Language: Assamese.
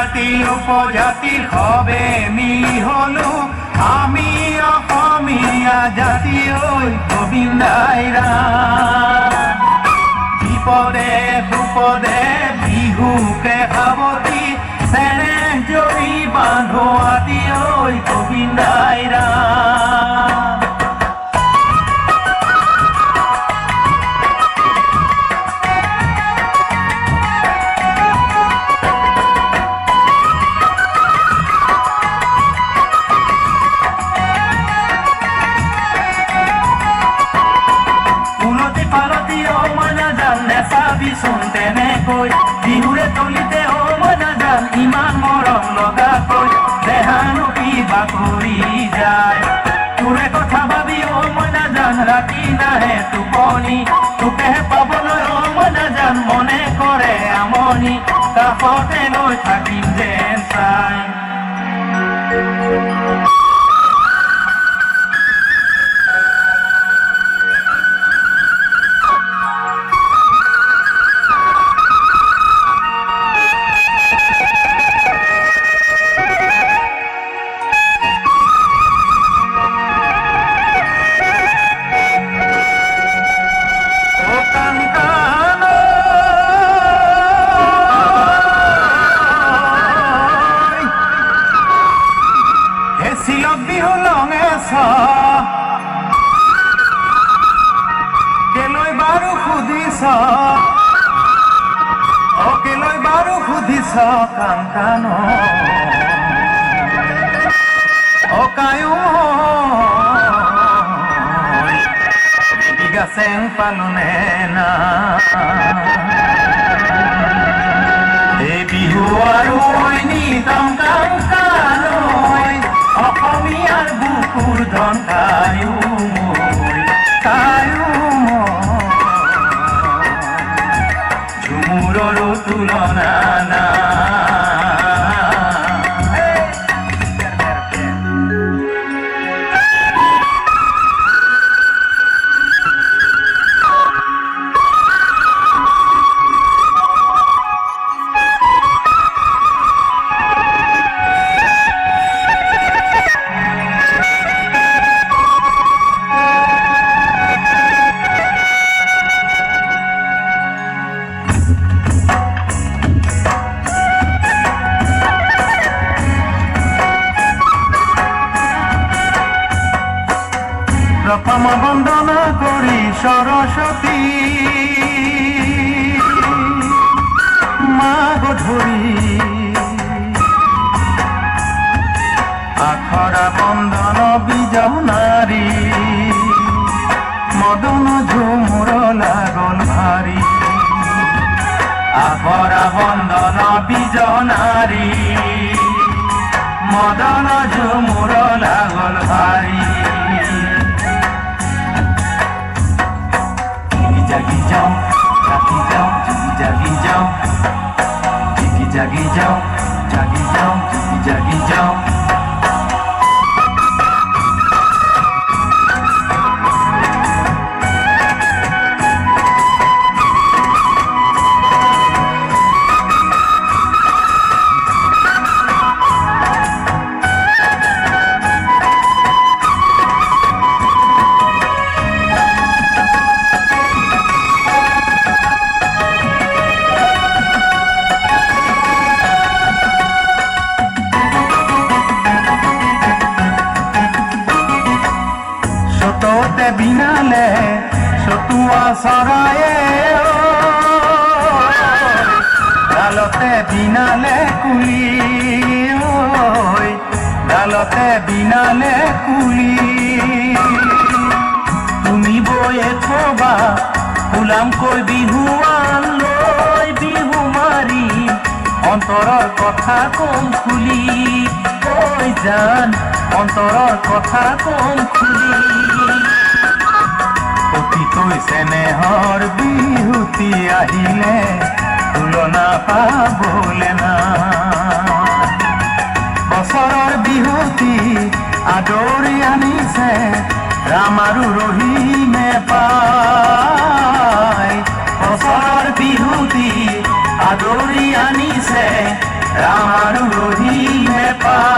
জাতি উপজাতিৰ হবে মিলি হলো আমি অসমীয়া জাতি ওই গোবিন্দাইৰা বিপদে সুপদে বিহুকে সাৱতি চেনে জৰি বান্ধো আদি ঐ গোবিন্দাইৰা তেনেকৈ বিহুৰে তলিতে মইনা জান ইমান মৰম লগাকৈ দেহানো কিবা কৰি যায় তোৰে কথা ভাবি মইনা জান ৰাতি নাহে টোপনি তোকেহে পাবলৈ মইনা জান মনে কৰে আমনি কাষতে লৈ থাকিম যেন চাই কেলৈ বাৰু সুধিছ কাণ কায়ো চেং পালনে না এই বিহু আৰু নিতম কাণ অসমীয়াৰ বুকুৰ ধন কায়ো ঝুমুৰৰো তুলনা না প্ৰথম বন্দনা কৰি সৰস্বতী মা গধূলি আখৰা বন্দন বিজৌ নাৰী মদন ঝুমুৰ লাগল ভাৰী আখৰা বন্দন বিজৌ নাৰী মদন ঝুমুৰ লাগল ভাৰী jagi jauh, jagi jauh, jagi jauh, jagi jauh, jagi jauh, jagi jauh. বিনালে চতুয়া চৰায়ে ডালতে বিনালে কুলি ডালতে বিনালে কুলি তুমি বয়ে থবা ফুলামকৈ বিহুৱান লৈ বিহু মাৰি অন্তৰৰ কথা কম খুলি কৈ জান অন্তৰৰ কথা কম খুলি অতিকৈ চেনেহৰ বিহুতি আহিলে তুলনা পাবলে না বছৰৰ বিহুতি আদৰি আনিছে ৰাম আৰু ৰহিমে পাই বছৰৰ বিহুতি আদৰি আনিছে ৰামাৰো ৰহিমে পাৰ